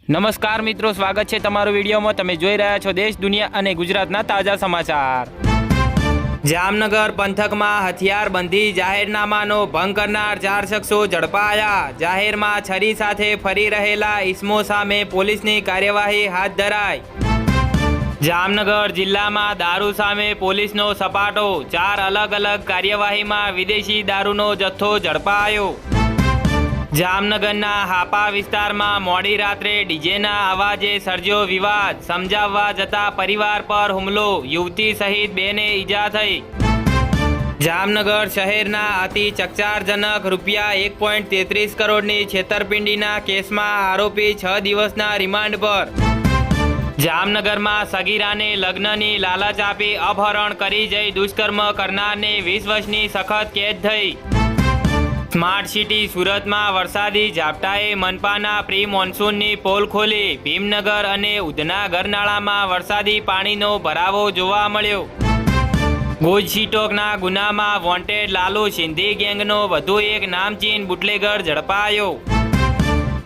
નમસ્કાર મિત્રો, સ્વાગત છે તમારું વિડીયોમાં। તમે જોઈ રહ્યા છો દેશ, દુનિયા અને ગુજરાતના તાજા સમાચાર। જામનગર પંથકમાં હથિયારબંધી જાહેરનામાનો ભંગ કરનાર 4 શખ્સો ઝડપાયા। જાહેરમાં છરી સાથે ફરી રહેલા ઇસમો સામે પોલીસની કાર્યવાહી હાથ ધરાઈ। જામનગર જિલ્લામાં દારૂ સામે પોલીસનો સપાટો। 4 અલગ અલગ કાર્યવાહીમાં વિદેશી દારૂનો જથ્થો ઝડપાયો। જામનગરના હાપા વિસ્તારમાં મોડી રાત્રે ડીજેના અવાજે સર્જ્યો વિવાદ। સમજાવવા જતા પરિવાર પર હુમલો, યુવતી સહિત 2 ને ઈજા થઈ। જામનગર શહેરના અતિ ચકચારજનક રૂપિયા 1.33 કરોડની છેતરપિંડીના કેસમાં આરોપી 6 દિવસના રિમાન્ડ પર। જામનગરમાં સગીરાને લગ્નની લાલચ આપી અપહરણ કરી જઈ દુષ્કર્મ કરનારને 20 વર્ષની સખત કેદ થઈ। સ્માર્ટ સિટી સુરતમાં વરસાદી ઝાપટાએ મનપાના પ્રી મોન્સૂનની પોલ ખોલી। ભીમનગર અને ઉધના ગરનાળામાં વરસાદી પાણીનો ભરાવો જોવા મળ્યો। ગુજસીટોકના ગુનામાં વોન્ટેડ લાલુ સિંધી ગેંગનો વધુ એક નામચીન બુટલેગર ઝડપાયો।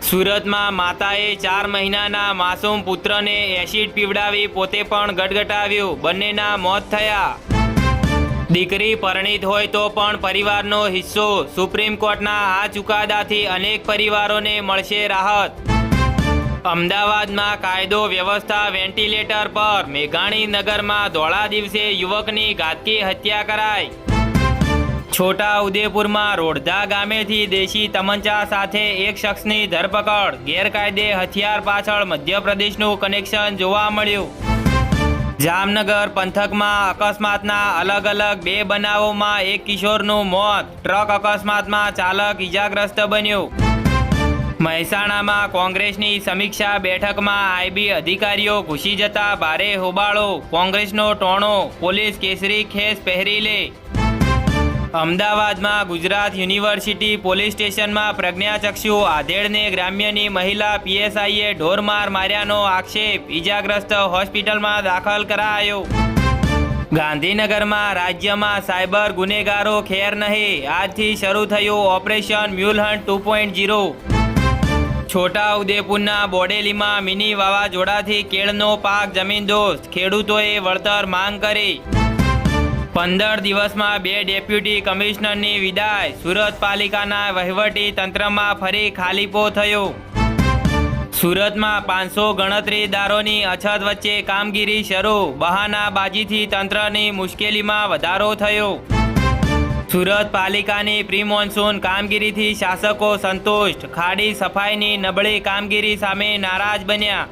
સુરતમાં માતાએ 4 મહિનાના માસૂમ પુત્રને એસિડ પીવડાવી પોતે પણ ગટગટાવ્યો। બંનેના મોત થયા। દીકરી પરણિત હોય તો પણ પરિવારનો હિસ્સો। સુપ્રીમ કોર્ટના આ ચુકાદાથી અનેક પરિવારોને મળશે રાહત। અમદાવાદમાં કાયદો વ્યવસ્થા વેન્ટિલેટર પર। મેઘાણીનગરમાં ધોળા દિવસે યુવકની ઘાતકી હત્યા કરાઈ। છોટા ઉદેપુરમાં રોડધા ગામેથી દેશી તમંચા સાથે એક શખ્સની ધરપકડ। ગેરકાયદે હથિયાર પાછળ મધ્યપ્રદેશનું કનેક્શન જોવા મળ્યું। જામનગર પંથકમાં અકસ્માતના અલગ અલગ 2 બનાવોમાં એક કિશોરનું મોત। ટ્રક અકસ્માતમાં ચાલક ઈજાગ્રસ્ત બન્યો। મહેસાણામાં કોંગ્રેસની સમીક્ષા બેઠકમાં આઈબી અધિકારીઓ ઘૂસી જતા ભારે હોબાળો। કોંગ્રેસનો ટોણો, પોલીસ કેસરી ખેસ પહેરી લે। અમદાવાદમાં ગુજરાત યુનિવર્સિટી પોલીસ સ્ટેશનમાં પ્રજ્ઞાચક્ષુ આધેડને ગ્રામ્યની મહિલા પીએસઆઈએ ઢોરમાર માર્યાનો આક્ષેપ। ઈજાગ્રસ્ત હોસ્પિટલમાં દાખલ કરાયો। ગાંધીનગરમાં રાજ્યમાં સાયબર ગુનેગારો ખેર નહીં। આજથી શરૂ થયું ઓપરેશન મ્યુલહન્ટ 2.0। છોટા ઉદેપુરના બોડેલીમાં મિની વાવાઝોડાથી કેળનો પાક જમીનદોસ્ત। ખેડૂતોએ વળતર માંગ કરી। 15 દિવસમાં 2 ડેપ્યુટી કમિશનરની વિદાય। સુરત પાલિકાના વહીવટી તંત્રમાં ફરી ખાલીપો થયો। સુરતમાં 500 ગણતરીદારોની અછત વચ્ચે કામગીરી શરૂ। બહાનાબાજીથી તંત્રની મુશ્કેલીમાં વધારો થયો। સુરત પાલિકાની પ્રી મોન્સૂન કામગીરીથી શાસકો સંતુષ્ટ। ખાડી સફાઈની નબળી કામગીરી સામે નારાજ બન્યા।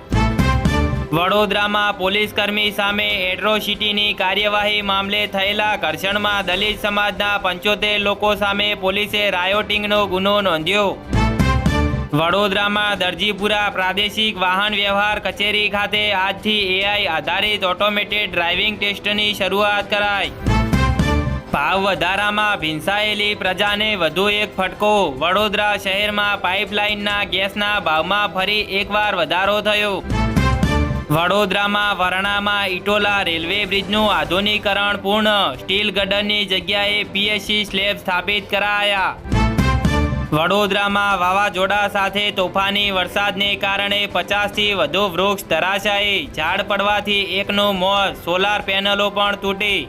વડોદરામાં પોલીસકર્મી સામે એટ્રોસિટીની કાર્યવાહી મામલે થયેલા ઘર્ષણમાં દલિત સમાજના 75 લોકો સામે પોલીસે રાયોટિંગનો ગુનો નોંધ્યો। વડોદરામાં દરજીપુરા પ્રાદેશિક વાહન વ્યવહાર કચેરી ખાતે આજથી એઆઈ આધારિત ઓટોમેટેડ ડ્રાઇવિંગ ટેસ્ટની શરૂઆત કરાઈ। ભાવ વધારામાં ભીંસાયેલી પ્રજાને વધુ એક ફટકો। વડોદરા શહેરમાં પાઇપલાઇનના ગેસના ભાવમાં ફરી એકવાર વધારો થયો। વડોદરામાં વરણામાં ઇટોલા રેલવે બ્રિજનું આધુનિકરણ પૂર્ણ। સ્ટીલ ગડરની જગ્યાએ પીએસસી સ્લેબ સ્થાપિત કરાયા। વડોદરામાં વાવાઝોડા સાથે તોફાની વરસાદને કારણે 50થી વધુ વૃક્ષ ધરાશાયી। ઝાડ પડવાથી એકનું મોત, સોલાર પેનલો પણ તૂટી।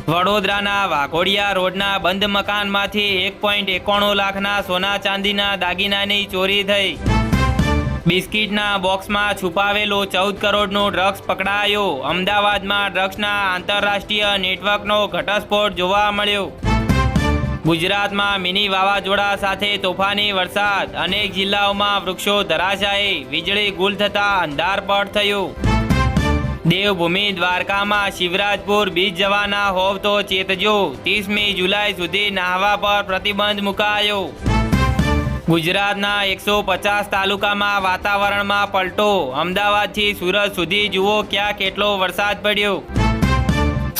વડોદરાના વાઘોડિયા રોડના બંધ મકાનમાંથી 1.91 લાખના સોના ચાંદીના દાગીનાની ચોરી થઈ। બિસ્કિટના બોક્સમાં છુપાવેલો 14 કરોડનું ડ્રગ્સ પકડાયો। અમદાવાદમાં ડ્રગ્સના આંતરરાષ્ટ્રીય નેટવર્કનો ઘટસ્ફોટ જોવા મળ્યો। ગુજરાતમાં મિની વાવાઝોડા સાથે તોફાની વરસાદ। અનેક જિલ્લાઓમાં વૃક્ષો ધરાશાયી। વીજળી ગુલ થતાં અંધારપટ થયું। દેવભૂમિ દ્વારકામાં શિવરાજપુર બીચ જવાના હોવ તો ચેતજો। 30મી જુલાઈ સુધી નાહવા પર પ્રતિબંધ મુકાયો। ગુજરાતના 150 તાલુકામાં વાતાવરણમાં પલટો। અમદાવાદથી સુરત સુધી જુઓ ક્યાં કેટલો વરસાદ પડ્યો।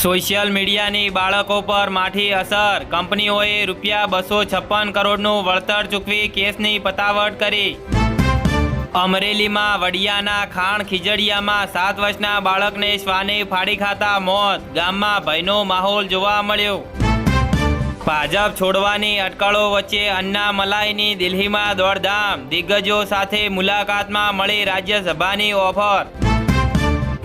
સોશિયલ મીડિયાની બાળકો પર માઠી અસર। કંપનીઓએ ₹256 કરોડનું વળતર ચૂકવી કેસની પતાવટ કરી। અમરેલીમાં વડિયાના ખાણ ખીજડીયામાં 7 વર્ષના બાળકને શ્વાને ફાડી ખાતા મોત। ગામમાં ભયનો માહોલ જોવા મળ્યો। ભાજપ છોડવાની અટકળો વચ્ચે અન્નામલાઈની દિલ્હીમાં દોડધામ, દિગ્ગજો સાથે મુલાકાતમાં મળી રાજ્યસભાની ઓફર.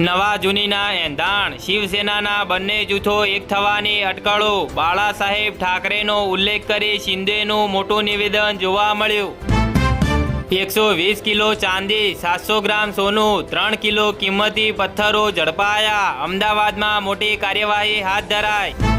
નવા જૂનીના એંધાણ, શિવસેનાના બંને જૂથો એક થવાની અટકળો, બાળા સાહેબ ઠાકરેનો ઉલ્લેખ કરી શિંદેનું મોટું નિવેદન જોવા મળ્યું. 120 કિલો ચાંદી, 700 ગ્રામ સોનું, 3 કિલો કિંમતી પથ્થરો ઝડપાયા. અમદાવાદમાં મોટી કાર્યવાહી હાથ ધરાઈ.